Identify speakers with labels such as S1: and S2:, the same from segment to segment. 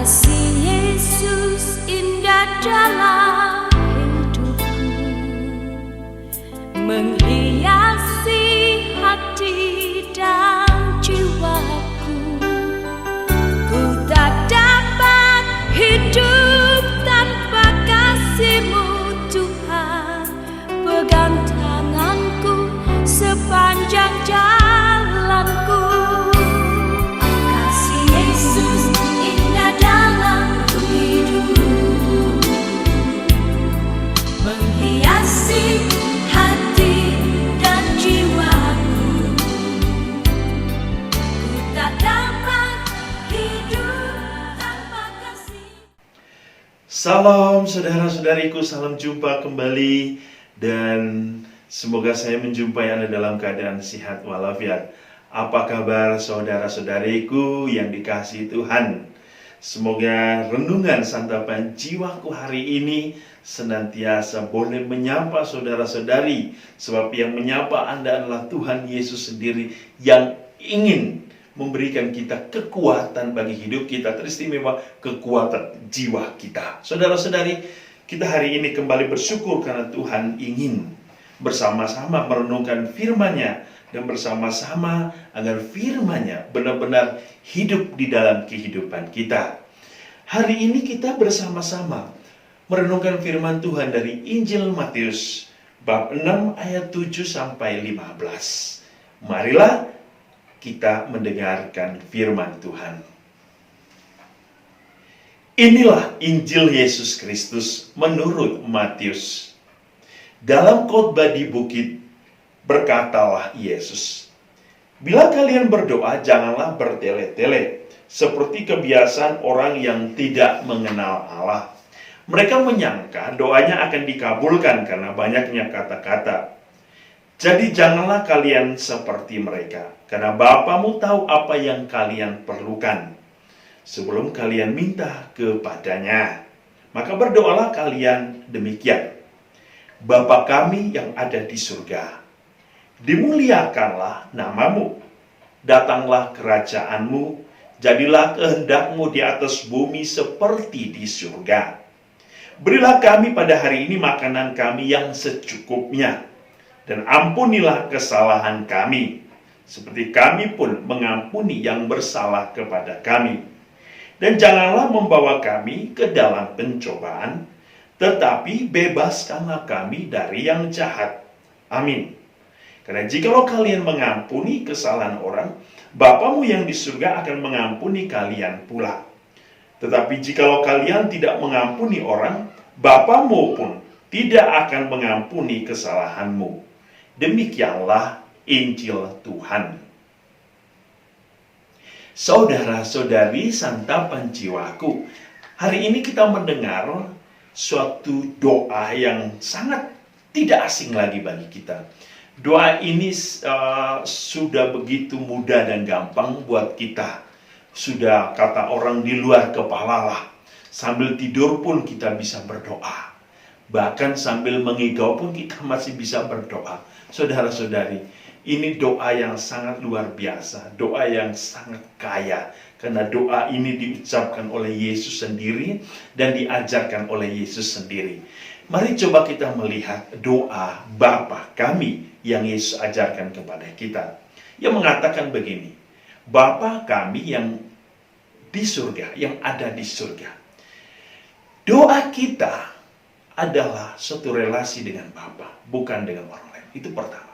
S1: Kasih Yesus indah dalam hidupku, menghiasi hati dan jiwaku. Ku tak dapat hidup tanpa kasih-Mu Tuhan. Pegang tanganku sepanjang jalanku. Kasih Yesus indah dalam hidupku, menghiasi hati dan jiwaku. Ku tak dapat hidup tanpa kasih.
S2: Salam saudara-saudariku, salam jumpa kembali dan semoga saya menjumpai Anda dalam keadaan sehat walafiat. Apa kabar saudara-saudariku yang dikasihi Tuhan? Semoga renungan santapan jiwaku hari ini senantiasa boleh menyapa saudara-saudari, sebab yang menyapa Anda adalah Tuhan Yesus sendiri yang ingin memberikan kita kekuatan bagi hidup kita, teristimewa kekuatan jiwa kita. Saudara-saudari, kita hari ini kembali bersyukur karena Tuhan ingin bersama-sama merenungkan firman-Nya dan bersama-sama agar firman-Nya benar-benar hidup di dalam kehidupan kita. Hari ini kita bersama-sama merenungkan firman Tuhan dari Injil Matius bab 6 ayat 7 sampai 15. Marilah kita mendengarkan firman Tuhan. Inilah Injil Yesus Kristus menurut Matius. Dalam khotbah di bukit, berkatalah Yesus, "Bila kalian berdoa, janganlah bertele-tele, seperti kebiasaan orang yang tidak mengenal Allah. Mereka menyangka doanya akan dikabulkan karena banyaknya kata-kata. Jadi janganlah kalian seperti mereka, karena Bapamu tahu apa yang kalian perlukan sebelum kalian minta kepadanya. Maka berdoalah kalian demikian: Bapa kami yang ada di surga, dimuliakanlah namamu, datanglah kerajaanmu, jadilah kehendak-Mu di atas bumi seperti di surga. Berilah kami pada hari ini makanan kami yang secukupnya, dan ampunilah kesalahan kami, seperti kami pun mengampuni yang bersalah kepada kami. Dan janganlah membawa kami ke dalam pencobaan, tetapi bebaskanlah kami dari yang jahat. Amin. Karena jikalau kalian mengampuni kesalahan orang, Bapamu yang di surga akan mengampuni kalian pula. Tetapi jikalau kalian tidak mengampuni orang, Bapamu pun tidak akan mengampuni kesalahanmu." Demikianlah Injil Tuhan. Saudara-saudari santapan jiwaku, hari ini kita mendengar suatu doa yang sangat tidak asing lagi bagi kita. Doa ini sudah begitu mudah dan gampang buat kita. Sudah kata orang di luar kepala lah. Sambil tidur pun kita bisa berdoa. Bahkan sambil mengigau pun kita masih bisa berdoa. Saudara-saudari, ini doa yang sangat luar biasa. Doa yang sangat kaya. Karena doa ini diucapkan oleh Yesus sendiri dan diajarkan oleh Yesus sendiri. Mari coba kita melihat doa Bapa kami yang Yesus ajarkan kepada kita. Yang mengatakan begini: Bapa kami yang di surga, yang ada di surga. Doa kita adalah suatu relasi dengan Bapa, bukan dengan orang lain. Itu pertama.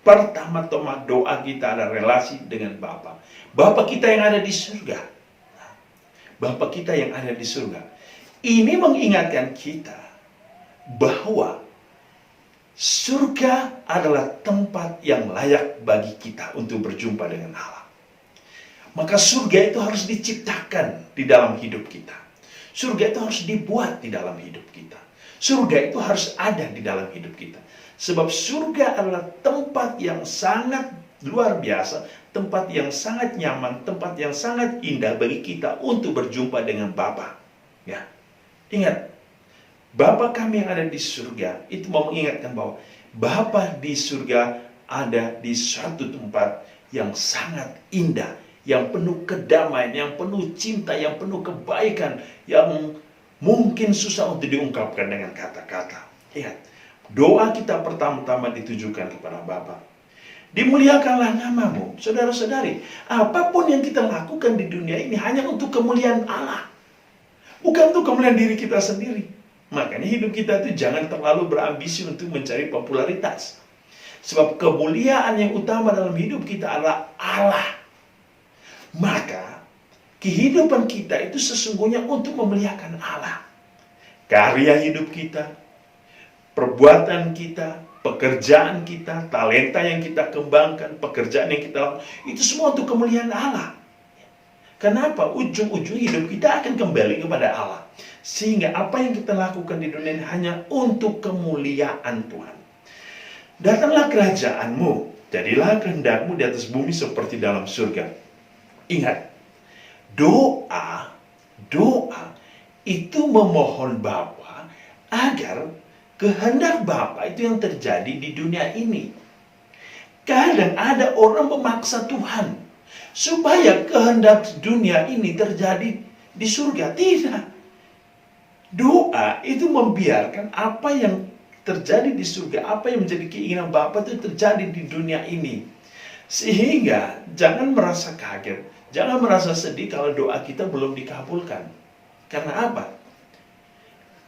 S2: Pertama-tama doa kita adalah relasi dengan Bapa. Bapa kita yang ada di surga. Bapa kita yang ada di surga. Ini mengingatkan kita bahwa surga adalah tempat yang layak bagi kita untuk berjumpa dengan Allah. Maka surga itu harus diciptakan di dalam hidup kita. Surga itu harus dibuat di dalam hidup kita. Surga itu harus ada di dalam hidup kita. Sebab surga adalah tempat yang sangat luar biasa, tempat yang sangat nyaman, tempat yang sangat indah bagi kita untuk berjumpa dengan Bapa. Ya. Ingat, Bapa kami yang ada di surga, itu mau mengingatkan bahwa Bapa di surga ada di suatu tempat yang sangat indah, yang penuh kedamaian, yang penuh cinta, yang penuh kebaikan, yang mungkin susah untuk diungkapkan dengan kata-kata. Ingat, doa kita pertama-tama ditujukan kepada Bapa. Dimuliakanlah namamu, saudara-saudari. Apapun yang kita lakukan di dunia ini hanya untuk kemuliaan Allah, bukan untuk kemuliaan diri kita sendiri. Makanya hidup kita itu jangan terlalu berambisi untuk mencari popularitas. Sebab kemuliaan yang utama dalam hidup kita adalah Allah. Maka kehidupan kita itu sesungguhnya untuk memuliakan Allah. Karya hidup kita, perbuatan kita, pekerjaan kita, talenta yang kita kembangkan, pekerjaan yang kita lakukan, itu semua untuk kemuliaan Allah. Kenapa? Ujung-ujung hidup kita akan kembali kepada Allah. Sehingga apa yang kita lakukan di dunia ini hanya untuk kemuliaan Tuhan. Datanglah kerajaanmu, jadilah kehendakmu di atas bumi seperti dalam surga. Ingat, doa itu memohon Bapa agar kehendak Bapa itu yang terjadi di dunia ini. Kadang ada orang memaksa Tuhan supaya kehendak dunia ini terjadi di surga. Tidak. Doa itu membiarkan apa yang terjadi di surga, apa yang menjadi keinginan Bapa itu terjadi di dunia ini. Sehingga jangan merasa kaget, jangan merasa sedih kalau doa kita belum dikabulkan. Karena apa?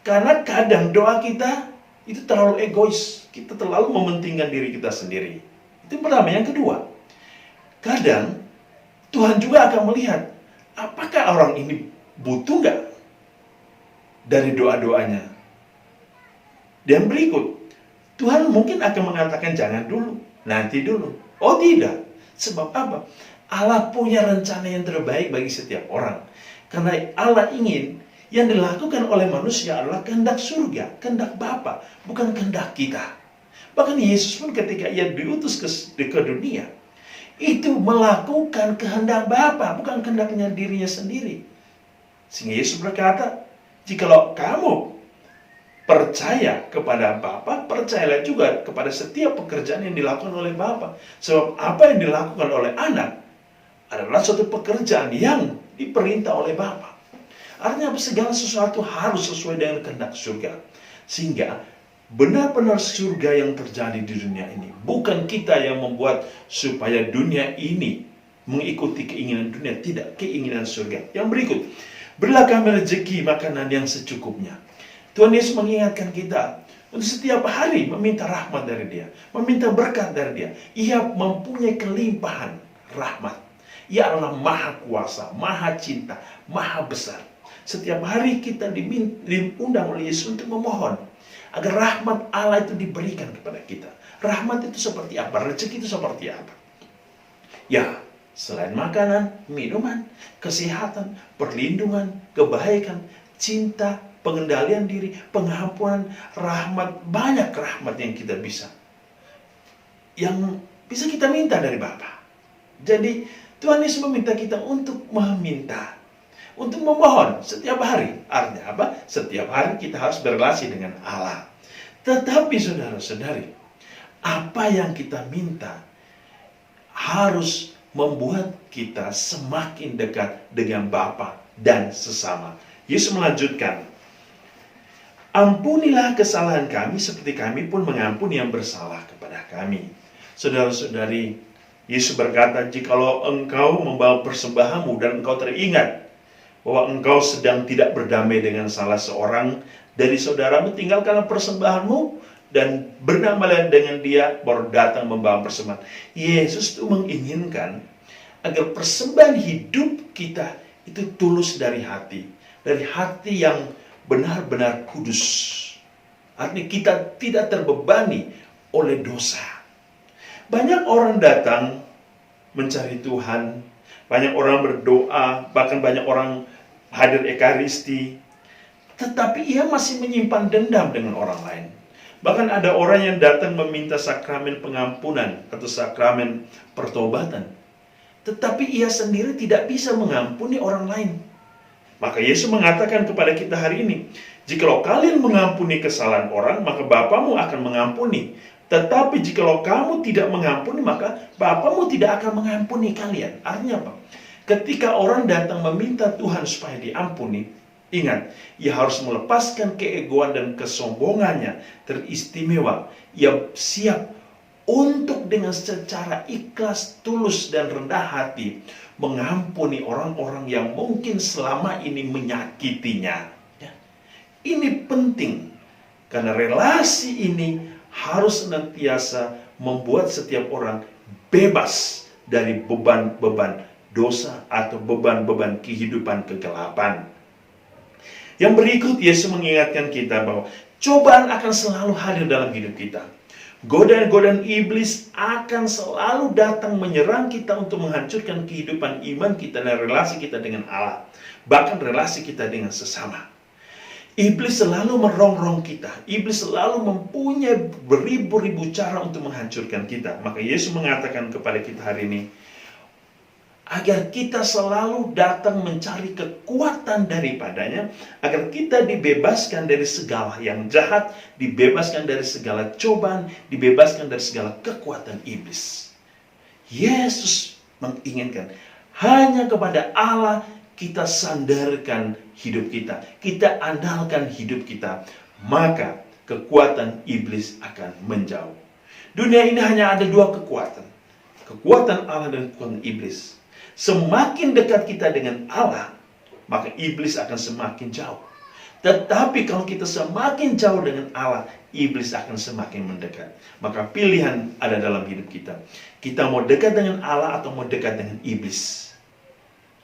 S2: Karena kadang doa kita itu terlalu egois. Kita terlalu mementingkan diri kita sendiri. Itu pertama. Yang kedua, kadang Tuhan juga akan melihat apakah orang ini butuh nggak dari doa-doanya. Dan berikut, Tuhan mungkin akan mengatakan jangan dulu, nanti dulu. Oh tidak, sebab apa? Allah punya rencana yang terbaik bagi setiap orang. Karena Allah ingin yang dilakukan oleh manusia adalah kehendak surga, kehendak Bapa, bukan kehendak kita. Bahkan Yesus pun ketika ia diutus ke dunia, itu melakukan kehendak Bapa, bukan kehendaknya dirinya sendiri. Sehingga Yesus berkata, jikalau kamu percaya kepada Bapa, percayalah juga kepada setiap pekerjaan yang dilakukan oleh Bapa. Sebab apa yang dilakukan oleh anak adalah suatu pekerjaan yang diperintah oleh Bapa. Artinya segala sesuatu harus sesuai dengan kehendak surga. Sehingga benar-benar surga yang terjadi di dunia ini. Bukan kita yang membuat supaya dunia ini mengikuti keinginan dunia. Tidak, keinginan surga. Yang berikut, berilah kami rezeki makanan yang secukupnya. Tuhan Yesus mengingatkan kita untuk setiap hari meminta rahmat dari Dia, meminta berkat dari Dia. Ia mempunyai kelimpahan rahmat. Ia adalah maha kuasa, maha cinta, maha besar. Setiap hari kita diundang oleh Yesus untuk memohon agar rahmat Allah itu diberikan kepada kita. Rahmat itu seperti apa? Rezeki itu seperti apa? Ya, selain makanan, minuman, kesehatan, perlindungan, kebaikan, cinta, pengendalian diri, pengampunan, rahmat, banyak rahmat yang kita bisa kita minta dari Bapa. Jadi Tuhan Yesus meminta kita untuk meminta, untuk memohon setiap hari. Artinya apa? Setiap hari kita harus berrelasi dengan Allah. Tetapi saudara-saudari, apa yang kita minta harus membuat kita semakin dekat dengan Bapa dan sesama. Yesus melanjutkan, ampunilah kesalahan kami seperti kami pun mengampuni yang bersalah kepada kami. Saudara-saudari, Yesus berkata, jikalau engkau membawa persembahanmu dan engkau teringat bahwa engkau sedang tidak berdamai dengan salah seorang dari saudaramu, tinggalkanlah persembahanmu dan berdamailah dengan dia, baru datang membawa persembahan. Yesus itu menginginkan agar persembahan hidup kita itu tulus dari hati yang benar-benar kudus. Artinya kita tidak terbebani oleh dosa. Banyak orang datang mencari Tuhan, banyak orang berdoa, bahkan banyak orang hadir ekaristi, tetapi ia masih menyimpan dendam dengan orang lain. Bahkan ada orang yang datang meminta sakramen pengampunan atau sakramen pertobatan, tetapi ia sendiri tidak bisa mengampuni orang lain. Maka Yesus mengatakan kepada kita hari ini, jikalau kalian mengampuni kesalahan orang, maka Bapamu akan mengampuni. Tetapi jikalau kamu tidak mengampuni, maka Bapamu tidak akan mengampuni kalian. Artinya apa? Ketika orang datang meminta Tuhan supaya diampuni, ingat, ia harus melepaskan keegoan dan kesombongannya teristimewa. Ia siap untuk dengan secara ikhlas, tulus, dan rendah hati mengampuni orang-orang yang mungkin selama ini menyakitinya. Ya. Ini penting, karena relasi ini harus senantiasa membuat setiap orang bebas dari beban-beban dosa atau beban-beban kehidupan kegelapan. Yang berikut, Yesus mengingatkan kita bahwa cobaan akan selalu hadir dalam hidup kita. Godaan-godaan iblis akan selalu datang menyerang kita untuk menghancurkan kehidupan iman kita dan relasi kita dengan Allah, bahkan relasi kita dengan sesama. Iblis selalu merongrong kita. Iblis selalu mempunyai beribu-ribu cara untuk menghancurkan kita. Maka Yesus mengatakan kepada kita hari ini, agar kita selalu datang mencari kekuatan daripadanya, agar kita dibebaskan dari segala yang jahat, dibebaskan dari segala cobaan, dibebaskan dari segala kekuatan iblis. Yesus menginginkan hanya kepada Allah kita sandarkan hidup kita, kita andalkan hidup kita, maka kekuatan iblis akan menjauh. Dunia ini hanya ada dua kekuatan, kekuatan Allah dan kekuatan iblis. Semakin dekat kita dengan Allah, maka iblis akan semakin jauh. Tetapi kalau kita semakin jauh dengan Allah, iblis akan semakin mendekat. Maka pilihan ada dalam hidup kita. Kita mau dekat dengan Allah atau mau dekat dengan iblis.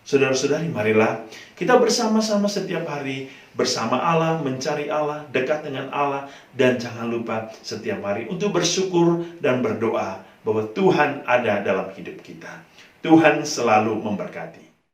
S2: Saudara-saudari, marilah kita bersama-sama setiap hari bersama Allah, mencari Allah, dekat dengan Allah, dan jangan lupa setiap hari untuk bersyukur dan berdoa bahwa Tuhan ada dalam hidup kita. Tuhan selalu memberkati.